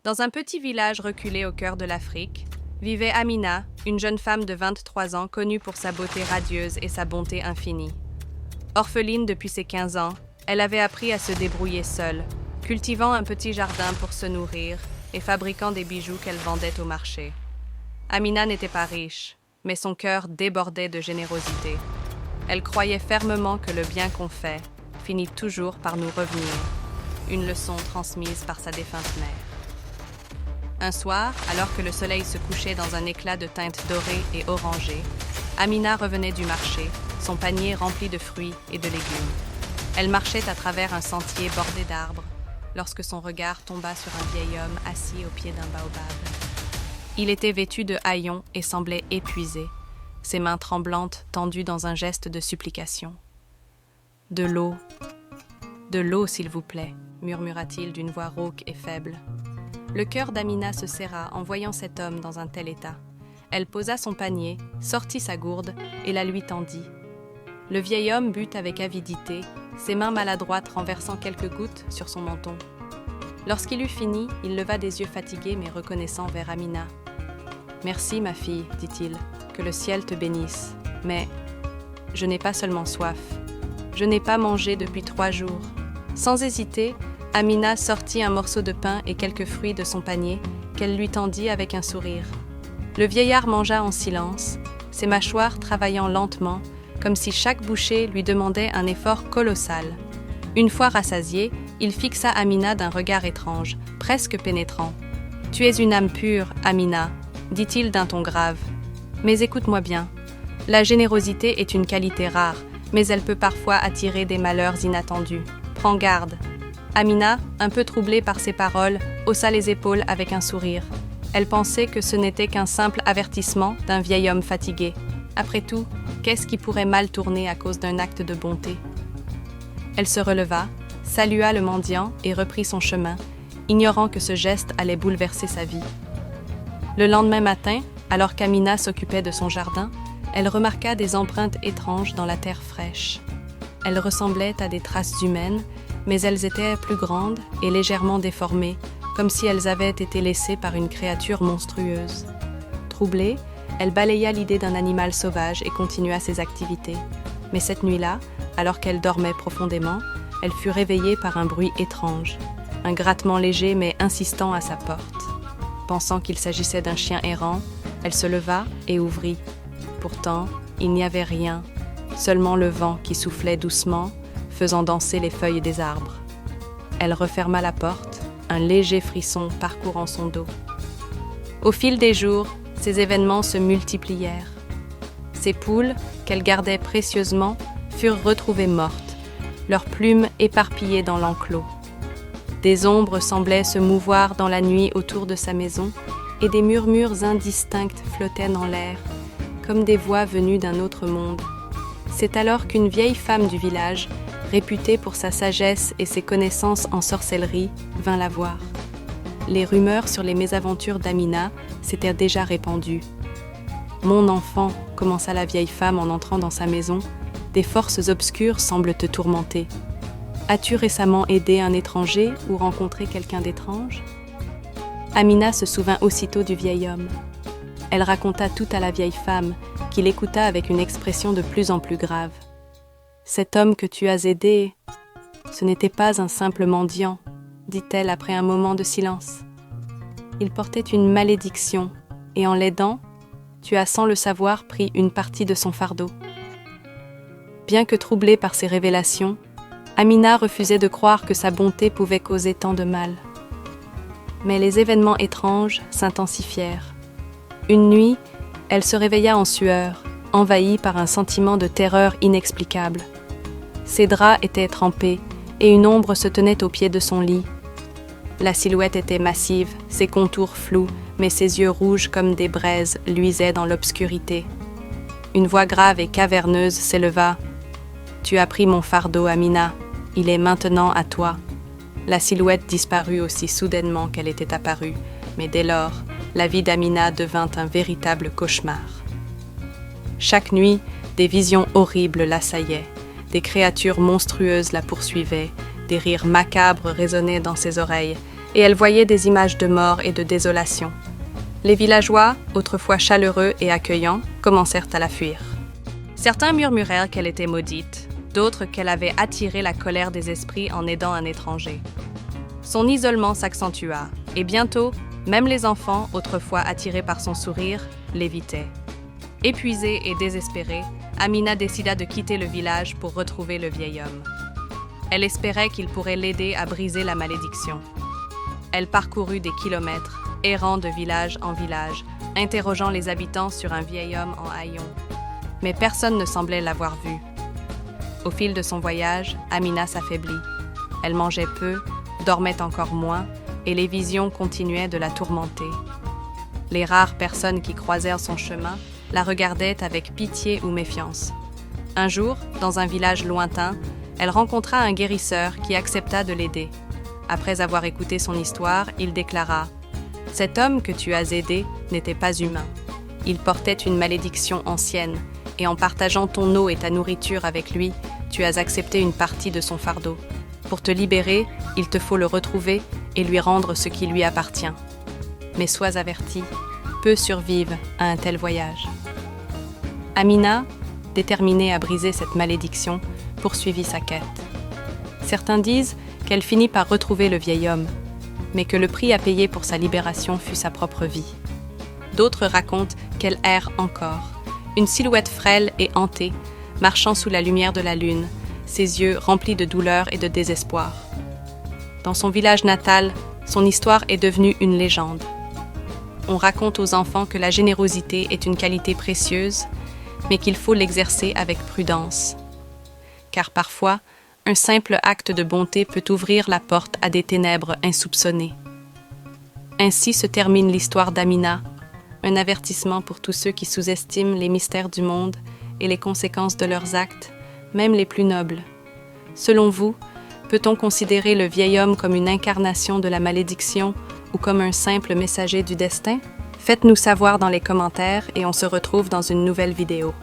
Dans un petit village reculé au cœur de l'Afrique, vivait Amina, une jeune femme de 23 ans connue pour sa beauté radieuse et sa bonté infinie. Orpheline depuis ses 15 ans, elle avait appris à se débrouiller seule, cultivant un petit jardin pour se nourrir et fabriquant des bijoux qu'elle vendait au marché. Amina n'était pas riche, mais son cœur débordait de générosité. Elle croyait fermement que le bien qu'on fait finit toujours par nous revenir, une leçon transmise par sa défunte mère. Un soir, alors que le soleil se couchait dans un éclat de teintes dorées et orangées, Amina revenait du marché, son panier rempli de fruits et de légumes. Elle marchait à travers un sentier bordé d'arbres, lorsque son regard tomba sur un vieil homme assis au pied d'un baobab. Il était vêtu de haillons et semblait épuisé, ses mains tremblantes tendues dans un geste de supplication. « De l'eau, s'il vous plaît », murmura-t-il d'une voix rauque et faible. Le cœur d'Amina se serra en voyant cet homme dans un tel état. Elle posa son panier, sortit sa gourde et la lui tendit. Le vieil homme but avec avidité, ses mains maladroites renversant quelques gouttes sur son menton. Lorsqu'il eut fini, il leva des yeux fatigués mais reconnaissants vers Amina. « Merci, ma fille, dit-il, que le ciel te bénisse. Mais je n'ai pas seulement soif. Je n'ai pas mangé depuis 3 jours. » Sans hésiter, Amina sortit un morceau de pain et quelques fruits de son panier qu'elle lui tendit avec un sourire. Le vieillard mangea en silence, ses mâchoires travaillant lentement, comme si chaque bouchée lui demandait un effort colossal. Une fois rassasié, il fixa Amina d'un regard étrange, presque pénétrant. « Tu es une âme pure, Amina, » dit-il d'un ton grave. « Mais écoute-moi bien. La générosité est une qualité rare, mais elle peut parfois attirer des malheurs inattendus. Prends garde. » Amina, un peu troublée par ces paroles, haussa les épaules avec un sourire. Elle pensait que ce n'était qu'un simple avertissement d'un vieil homme fatigué. Après tout, qu'est-ce qui pourrait mal tourner à cause d'un acte de bonté? Elle se releva, salua le mendiant et reprit son chemin, ignorant que ce geste allait bouleverser sa vie. Le lendemain matin, alors qu'Amina s'occupait de son jardin, elle remarqua des empreintes étranges dans la terre fraîche. Elles ressemblaient à des traces humaines, mais elles étaient plus grandes et légèrement déformées, comme si elles avaient été laissées par une créature monstrueuse. Troublée, elle balaya l'idée d'un animal sauvage et continua ses activités. Mais cette nuit-là, alors qu'elle dormait profondément, elle fut réveillée par un bruit étrange, un grattement léger mais insistant à sa porte. Pensant qu'il s'agissait d'un chien errant, elle se leva et ouvrit. Pourtant, il n'y avait rien, seulement le vent qui soufflait doucement, faisant danser les feuilles des arbres. Elle referma la porte, un léger frisson parcourant son dos. Au fil des jours, ces événements se multiplièrent. Ces poules, qu'elle gardait précieusement, furent retrouvées mortes, leurs plumes éparpillées dans l'enclos. Des ombres semblaient se mouvoir dans la nuit autour de sa maison, et des murmures indistincts flottaient dans l'air, comme des voix venues d'un autre monde. C'est alors qu'une vieille femme du village, réputée pour sa sagesse et ses connaissances en sorcellerie, vint la voir. Les rumeurs sur les mésaventures d'Amina s'étaient déjà répandues. « Mon enfant, » commença la vieille femme en entrant dans sa maison, « des forces obscures semblent te tourmenter. As-tu récemment aidé un étranger ou rencontré quelqu'un d'étrange ?» Amina se souvint aussitôt du vieil homme. Elle raconta tout à la vieille femme, qui l'écouta avec une expression de plus en plus grave. « Cet homme que tu as aidé, ce n'était pas un simple mendiant, » dit-elle après un moment de silence. « Il portait une malédiction, et en l'aidant, tu as sans le savoir pris une partie de son fardeau. » Bien que troublée par ces révélations, Amina refusait de croire que sa bonté pouvait causer tant de mal. Mais les événements étranges s'intensifièrent. Une nuit, elle se réveilla en sueur, envahie par un sentiment de terreur inexplicable. Ses draps étaient trempés et une ombre se tenait au pied de son lit. La silhouette était massive, ses contours flous, mais ses yeux rouges comme des braises luisaient dans l'obscurité. Une voix grave et caverneuse s'éleva. « Tu as pris mon fardeau, Amina. Il est maintenant à toi. » La silhouette disparut aussi soudainement qu'elle était apparue, mais dès lors, la vie d'Amina devint un véritable cauchemar. Chaque nuit, des visions horribles l'assaillaient. Des créatures monstrueuses la poursuivaient, des rires macabres résonnaient dans ses oreilles, et elle voyait des images de mort et de désolation. Les villageois, autrefois chaleureux et accueillants, commencèrent à la fuir. Certains murmurèrent qu'elle était maudite, d'autres qu'elle avait attiré la colère des esprits en aidant un étranger. Son isolement s'accentua, et bientôt, même les enfants, autrefois attirés par son sourire, l'évitaient. Épuisée et désespérée, Amina décida de quitter le village pour retrouver le vieil homme. Elle espérait qu'il pourrait l'aider à briser la malédiction. Elle parcourut des kilomètres, errant de village en village, interrogeant les habitants sur un vieil homme en haillons. Mais personne ne semblait l'avoir vu. Au fil de son voyage, Amina s'affaiblit. Elle mangeait peu, dormait encore moins, et les visions continuaient de la tourmenter. Les rares personnes qui croisèrent son chemin la regardaient avec pitié ou méfiance. Un jour, dans un village lointain, elle rencontra un guérisseur qui accepta de l'aider. Après avoir écouté son histoire, il déclara « Cet homme que tu as aidé n'était pas humain. Il portait une malédiction ancienne, et en partageant ton eau et ta nourriture avec lui, tu as accepté une partie de son fardeau. Pour te libérer, il te faut le retrouver et lui rendre ce qui lui appartient. Mais sois averti, peu survivent à un tel voyage. » Amina, déterminée à briser cette malédiction, poursuivit sa quête. Certains disent qu'elle finit par retrouver le vieil homme, mais que le prix à payer pour sa libération fut sa propre vie. D'autres racontent qu'elle erre encore, une silhouette frêle et hantée, marchant sous la lumière de la lune, ses yeux remplis de douleur et de désespoir. Dans son village natal, son histoire est devenue une légende. On raconte aux enfants que la générosité est une qualité précieuse, mais qu'il faut l'exercer avec prudence. Car parfois, un simple acte de bonté peut ouvrir la porte à des ténèbres insoupçonnées. Ainsi se termine l'histoire d'Amina, un avertissement pour tous ceux qui sous-estiment les mystères du monde et les conséquences de leurs actes, même les plus nobles. Selon vous, peut-on considérer le vieil homme comme une incarnation de la malédiction ou comme un simple messager du destin? Faites-nous savoir dans les commentaires et on se retrouve dans une nouvelle vidéo.